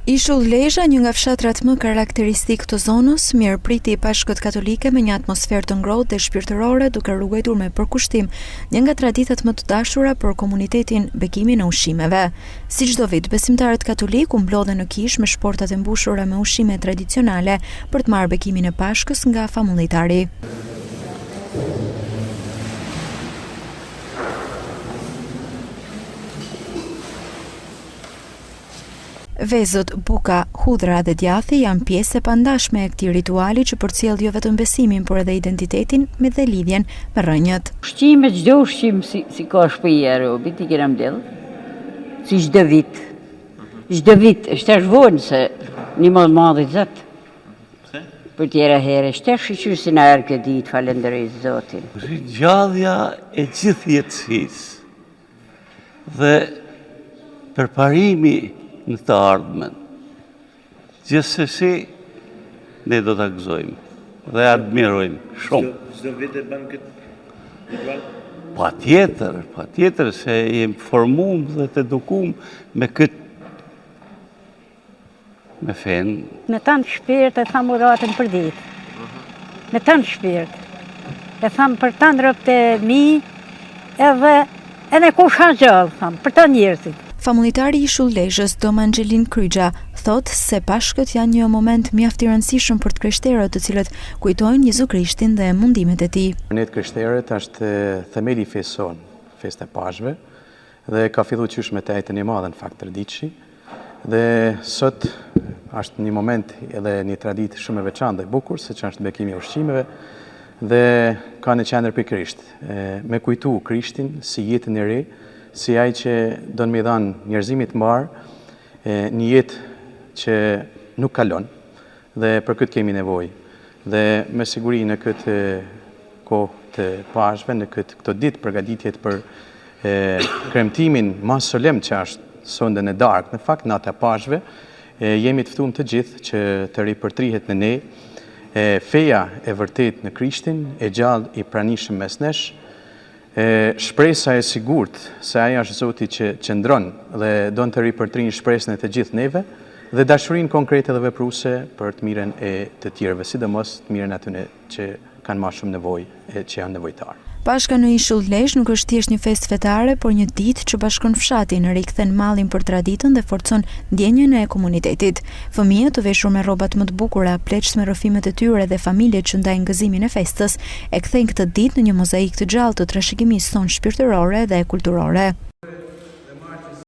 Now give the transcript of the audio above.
Ishull Lezhë, një nga fshatrat më karakteristik të zonës, mirë priti Pashkët katolike me një atmosferë të ngrohtë dhe shpirtërore, duke ruajtur me përkushtim një nga traditat më të dashura për komunitetin bekimin e ushqimeve. Si çdo vit, besimtarët katolik u mblodhen në kishë me shportat e mbushura me ushqime tradicionale për të marrë bekimin e Pashkës nga famullijtari. Vezët, buka, hudhra dhe djathi janë pjesë e pandashme e këtij rituali që përcjell jo vetëm besimin, por edhe identitetin me dhe lidhjen me rrënjët. Ushqime, çdo ushqim si ka shpija robi, ti kena mbledh, si çdo vit. Çdo vit, është vonë se një më madh i Zot. Për tjera herë, është shiqur si na erë këtë ditë, falenderoj Zotin. Ringjallja e gjithë jetësisë dhe përparimi në të ardhmen. Gjithsesi ne do ta gëzojmë dhe admirojmë shumë. Çdo vit e bën këtë ritual? Patjetër se jemi formuar dhe të edukuar me këtë me fen. Me tant shpirt e tham uratën për ditë. Me tant shpirt. E tham për tant robt e mi, edhe kush ka gjallë, tham, për të njerëzit. Famullijtari i Ishull Lezhës, Dom Anxhelin Kryxha, thot se Pashkët janë një moment mjaft i rëndësishëm për të krishterët, të cilët kujtojnë Jezu Krishtin dhe mundimet e tij. Për ne të krishterët është themeli i fesë son, festa e Pashkëve, dhe ka filluar qysh me të e madhe në fakt traditshi. Dhe sot është një moment edhe një traditë shumë e veçantë dhe bukur, siç është bekimi i ushqimeve, dhe ka në qendër pikërisht me kujtu Krishtin si jetën e re, si ai që do në me dhanë njerëzimit mbarë, një jetë që nuk kalon, dhe për këtë kemi nevojë. Dhe me siguri në këtë kohë të Pashkëve, në këto ditë përgatitjet për kremtimin më solemn që është sondën e darkë, në fakt nata e Pashkëve, jemi të ftuar të gjithë që të ripërtrihet në ne feja e vërtet në Krishtin, e gjallë i pranishëm mes nesh, shpresa e sigurt se ai është Zoti që qëndron dhe do të ripërtrinjë shpresën e të gjithë neve dhe dashurinë konkrete dhe vepruese për të mirën e të tjerëve, sidomos të mirën atyre që kanë më shumë nevojë, që janë nevojtar. Pashka në Ishull Lezhë nuk është thjesht një festë fetare, por një ditë që bashkon fshatin, rikthen mallin për traditën dhe forcon ndjenjën e komunitetit. Fëmijët të veshur me rrobat më të bukura, pleqës me rrëfimet e tyre dhe familjet që ndajnë gëzimin e festës, e kthejnë këtë ditë në një mozaik të gjallë të trashëgimisë sonë shpirtërore dhe kulturore.